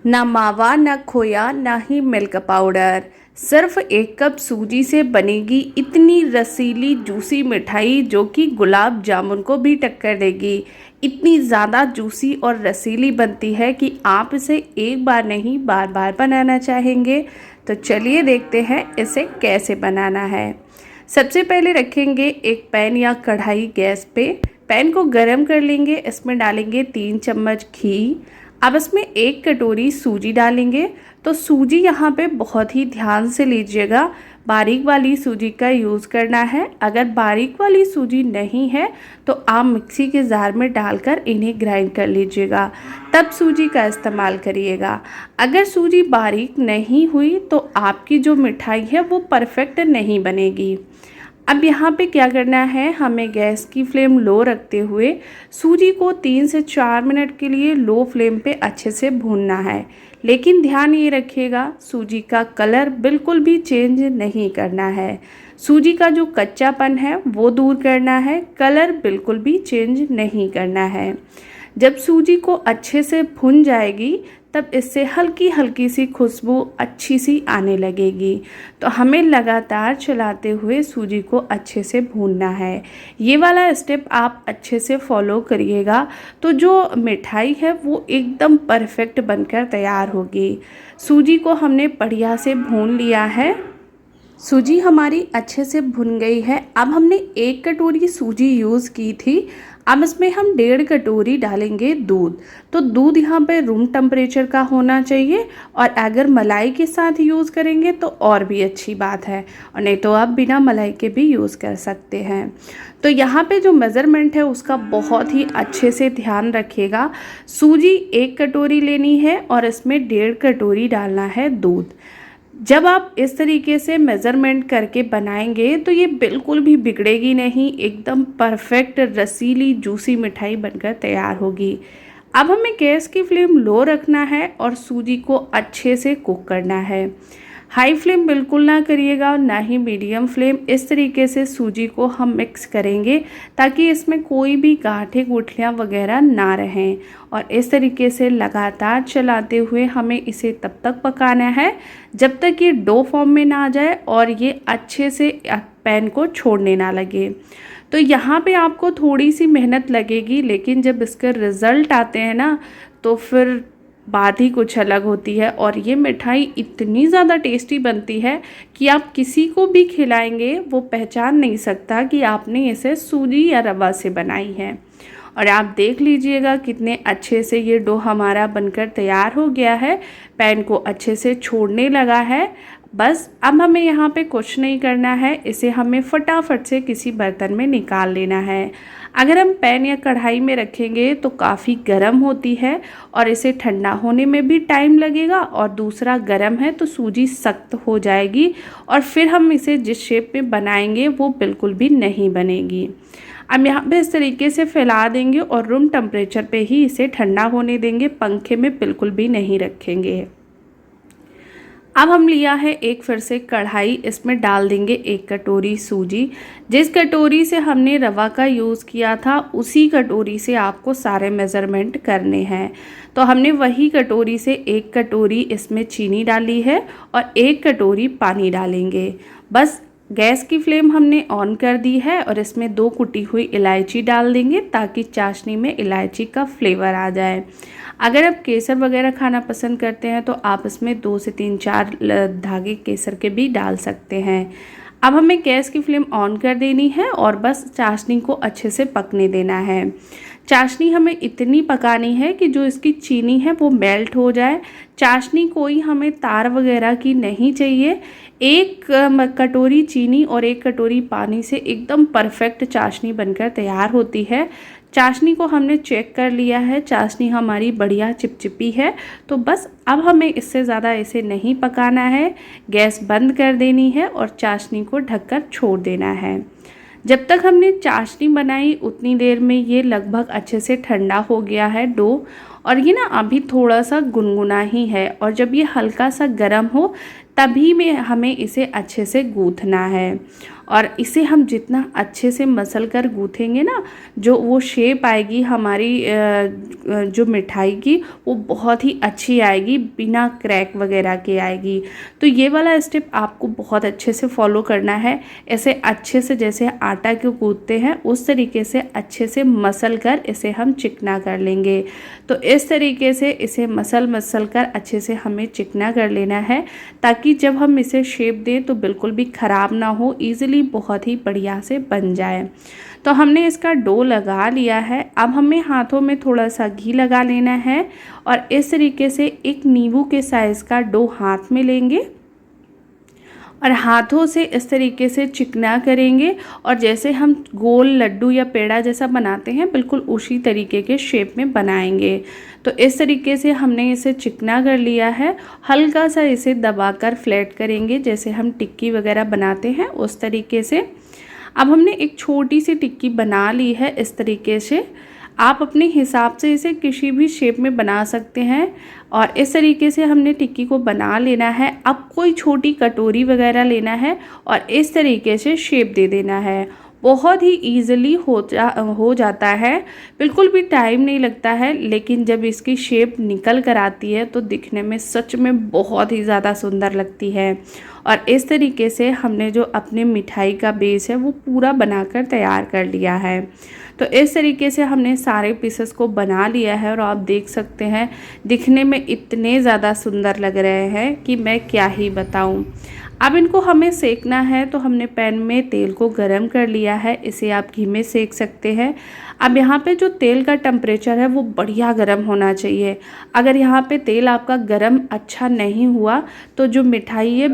ना मावा ना खोया ना ही मिल्क पाउडर, सिर्फ 1 कप सूजी से बनेगी इतनी रसीली जूसी मिठाई जो कि गुलाब जामुन को भी टक्कर देगी। इतनी ज़्यादा जूसी और रसीली बनती है कि आप इसे एक बार नहीं बार बार बनाना चाहेंगे। तो चलिए देखते हैं इसे कैसे बनाना है। सबसे पहले रखेंगे एक पैन या कढ़ाई गैस पे। पैन को गरम कर लेंगे, इसमें डालेंगे 3 चम्मच घी। अब इसमें 1 कटोरी सूजी डालेंगे। तो सूजी यहाँ पे बहुत ही ध्यान से लीजिएगा, बारीक वाली सूजी का यूज़ करना है। अगर बारीक वाली सूजी नहीं है तो आप मिक्सी के जार में डालकर इन्हें ग्राइंड कर लीजिएगा, तब सूजी का इस्तेमाल करिएगा। अगर सूजी बारीक नहीं हुई तो आपकी जो मिठाई है वो परफेक्ट नहीं बनेगी। अब यहाँ पे क्या करना है, हमें गैस की फ्लेम लो रखते हुए सूजी को 3 से 4 मिनट के लिए लो फ्लेम पे अच्छे से भूनना है। लेकिन ध्यान ये रखिएगा, सूजी का कलर बिल्कुल भी चेंज नहीं करना है। सूजी का जो कच्चापन है वो दूर करना है, कलर बिल्कुल भी चेंज नहीं करना है। जब सूजी को अच्छे से भुन जाएगी तब इससे हल्की हल्की सी खुशबू अच्छी सी आने लगेगी। तो हमें लगातार चलाते हुए सूजी को अच्छे से भूनना है। ये वाला स्टेप आप अच्छे से फॉलो करिएगा तो जो मिठाई है वो एकदम परफेक्ट बनकर तैयार होगी। सूजी को हमने बढ़िया से भून लिया है। सूजी हमारी अच्छे से भुन गई है। अब हमने 1 कटोरी सूजी यूज़ की थी। अब इसमें हम 1.5 कटोरी डालेंगे दूध। तो दूध यहाँ पे रूम टेम्परेचर का होना चाहिए, और अगर मलाई के साथ यूज़ करेंगे तो और भी अच्छी बात है, और नहीं तो आप बिना मलाई के भी यूज़ कर सकते हैं। तो यहाँ पे जो मेज़रमेंट है उसका बहुत ही अच्छे से ध्यान रखिएगा। सूजी 1 कटोरी लेनी है और इसमें 1.5 कटोरी डालना है दूध। जब आप इस तरीके से मेज़रमेंट करके बनाएंगे तो ये बिल्कुल भी बिगड़ेगी नहीं, एकदम परफेक्ट रसीली जूसी मिठाई बनकर तैयार होगी। अब हमें गैस की फ्लेम लो रखना है और सूजी को अच्छे से कुक करना है। हाई फ्लेम बिल्कुल ना करिएगा और ना ही मीडियम फ्लेम। इस तरीके से सूजी को हम मिक्स करेंगे ताकि इसमें कोई भी गांठें गुठलियाँ वगैरह ना रहें, और इस तरीके से लगातार चलाते हुए हमें इसे तब तक पकाना है जब तक ये डो फॉर्म में ना आ जाए और ये अच्छे से पैन को छोड़ने ना लगे। तो यहाँ पे आपको थोड़ी सी मेहनत लगेगी, लेकिन जब इसके रिज़ल्ट आते हैं ना तो फिर बात ही कुछ अलग होती है। और ये मिठाई इतनी ज़्यादा टेस्टी बनती है कि आप किसी को भी खिलाएंगे वो पहचान नहीं सकता कि आपने इसे सूजी या रवा से बनाई है। और आप देख लीजिएगा कितने अच्छे से ये डो हमारा बनकर तैयार हो गया है, पैन को अच्छे से छोड़ने लगा है। बस अब हमें यहाँ पे कुछ नहीं करना है, इसे हमें फटाफट से किसी बर्तन में निकाल लेना है। अगर हम पैन या कढ़ाई में रखेंगे तो काफ़ी गर्म होती है और इसे ठंडा होने में भी टाइम लगेगा, और दूसरा गर्म है तो सूजी सख्त हो जाएगी और फिर हम इसे जिस शेप में बनाएंगे वो बिल्कुल भी नहीं बनेगी। अब यहाँ पे इस तरीके से फैला देंगे और रूम टेम्परेचर पे ही इसे ठंडा होने देंगे, पंखे में बिल्कुल भी नहीं रखेंगे। अब हम लिया है एक फिर से कढ़ाई, इसमें डाल देंगे 1 कटोरी सूजी। जिस कटोरी से हमने रवा का यूज़ किया था उसी कटोरी से आपको सारे मेज़रमेंट करने हैं। तो हमने वही कटोरी से 1 कटोरी इसमें चीनी डाली है और 1 कटोरी पानी डालेंगे। बस गैस की फ्लेम हमने ऑन कर दी है और इसमें 2 कुटी हुई इलायची डाल देंगे ताकि चाशनी में इलायची का फ्लेवर आ जाए। अगर आप केसर वगैरह खाना पसंद करते हैं तो आप इसमें 2 से 3-4 धागे केसर के भी डाल सकते हैं। अब हमें गैस की फ्लेम ऑन कर देनी है और बस चाशनी को अच्छे से पकने देना है। चाशनी हमें इतनी पकानी है कि जो इसकी चीनी है वो मेल्ट हो जाए। चाशनी कोई हमें तार वगैरह की नहीं चाहिए। 1 कटोरी चीनी और 1 कटोरी पानी से एकदम परफेक्ट चाशनी बनकर तैयार होती है। चाशनी को हमने चेक कर लिया है, चाशनी हमारी बढ़िया चिपचिपी है। तो बस अब हमें इससे ज़्यादा इसे नहीं पकाना है, गैस बंद कर देनी है और चाशनी को ढककर छोड़ देना है। जब तक हमने चाशनी बनाई उतनी देर में ये लगभग अच्छे से ठंडा हो गया है डो, और ये ना अभी थोड़ा सा गुनगुना ही है, और जब ये हल्का सा गर्म हो तभी में हमें इसे अच्छे से गूँथना है। और इसे हम जितना अच्छे से मसल कर गूँथेंगे ना, जो वो शेप आएगी हमारी जो मिठाई की, वो बहुत ही अच्छी आएगी, बिना क्रैक वगैरह के आएगी। तो ये वाला स्टेप आपको बहुत अच्छे से फॉलो करना है। ऐसे अच्छे से जैसे आटा को गूँथते हैं उस तरीके से अच्छे से मसल कर इसे हम चिकना कर लेंगे। तो इस तरीके से इसे मसल कर अच्छे से हमें चिकना कर लेना है, ताकि जब हम इसे शेप दें तो बिल्कुल भी ख़राब ना हो, ईज़िली बहुत ही बढ़िया से बन जाए। तो हमने इसका डो लगा लिया है। अब हमें हाथों में थोड़ा सा घी लगा लेना है और इस तरीके से एक नींबू के साइज़ का डो हाथ में लेंगे और हाथों से इस तरीके से चिकना करेंगे। और जैसे हम गोल लड्डू या पेड़ा जैसा बनाते हैं, बिल्कुल उसी तरीके के शेप में बनाएंगे। तो इस तरीके से हमने इसे चिकना कर लिया है। हल्का सा इसे दबाकर फ्लैट करेंगे, जैसे हम टिक्की वगैरह बनाते हैं उस तरीके से। अब हमने एक छोटी सी टिक्की बना ली है इस तरीके से। आप अपने हिसाब से इसे किसी भी शेप में बना सकते हैं और इस तरीके से हमने टिक्की को बना लेना है। अब कोई छोटी कटोरी वगैरह लेना है और इस तरीके से शेप दे देना है। बहुत ही ईज़िली हो जाता है, बिल्कुल भी टाइम नहीं लगता है, लेकिन जब इसकी शेप निकल कर आती है तो दिखने में सच में बहुत ही ज़्यादा सुंदर लगती है। और इस तरीके से हमने जो अपने मिठाई का बेस है वो पूरा बनाकर तैयार कर लिया है। तो इस तरीके से हमने सारे पीसेस को बना लिया है और आप देख सकते हैं दिखने में इतने ज़्यादा सुंदर लग रहे हैं कि मैं क्या ही बताऊं। अब इनको हमें सेकना है, तो हमने पैन में तेल को गरम कर लिया है। इसे आप घी में सेक सकते हैं। अब यहाँ पे जो तेल का टेम्परेचर है वो बढ़िया गरम होना चाहिए। अगर यहाँ पे तेल आपका गरम अच्छा नहीं हुआ तो जो मिठाई है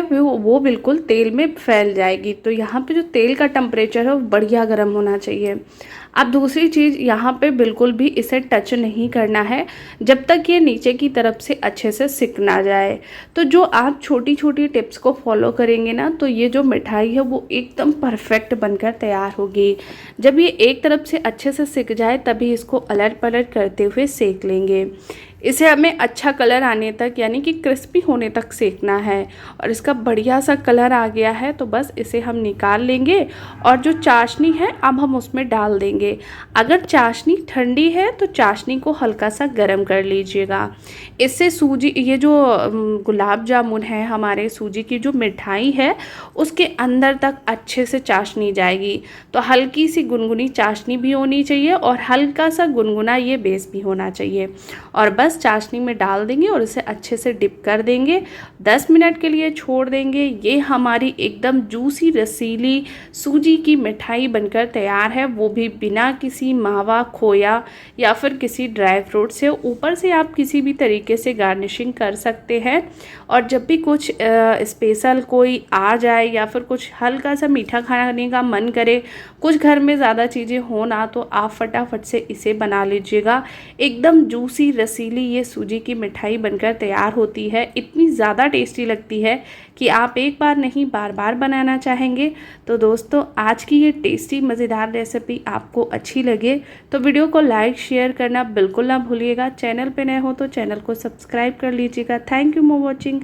वो बिल्कुल तेल में फैल जाएगी। तो यहाँ पे जो तेल का टेम्परेचर है वो बढ़िया गर्म होना चाहिए। अब दूसरी चीज़, यहाँ पे बिल्कुल भी इसे टच नहीं करना है जब तक ये नीचे की तरफ से अच्छे से सिक ना जाए। तो जो आप छोटी छोटी टिप्स को फॉलो करेंगे ना, तो ये जो मिठाई है वो एकदम परफेक्ट बनकर तैयार होगी। जब ये एक तरफ से अच्छे से सिक जाए तभी इसको अलट पलट करते हुए सेक लेंगे। इसे हमें अच्छा कलर आने तक, यानी कि क्रिस्पी होने तक सेकना है। और इसका बढ़िया सा कलर आ गया है तो बस इसे हम निकाल लेंगे और जो चाशनी है अब हम उसमें डाल देंगे। अगर चाशनी ठंडी है तो चाशनी को हल्का सा गर्म कर लीजिएगा। इससे सूजी, ये जो गुलाब जामुन है हमारे, सूजी की जो मिठाई है उसके अंदर तक अच्छे से चाशनी जाएगी। तो हल्की सी गुनगुनी चाशनी भी होनी चाहिए और हल्का सा गुनगुना ये बेस भी होना चाहिए। और बस चाशनी में डाल देंगे और इसे अच्छे से डिप कर देंगे। 10 मिनट के लिए छोड़ देंगे। ये हमारी एकदम जूसी रसीली सूजी की मिठाई बनकर तैयार है, वो भी बिना किसी मावा, खोया या फिर किसी ड्राई फ्रूट से। ऊपर से आप किसी भी तरीके से गार्निशिंग कर सकते हैं। और जब भी कुछ स्पेशल कोई आ जाए या फिर कुछ हल्का सा मीठा खाने का मन करे, कुछ घर में ज़्यादा चीज़ें हो ना, तो आप फटाफट से इसे बना लीजिएगा। एकदम जूसी रसीली ये सूजी की मिठाई बनकर तैयार होती है। इतनी ज़्यादा टेस्टी लगती है कि आप एक बार नहीं बार बार बनाना चाहेंगे। तो दोस्तों, आज की ये टेस्टी मज़ेदार रेसिपी आपको अच्छी लगे तो वीडियो को लाइक शेयर करना बिल्कुल ना भूलिएगा। चैनल पे नए हो तो चैनल को सब्सक्राइब कर लीजिएगा। Thank you for watching.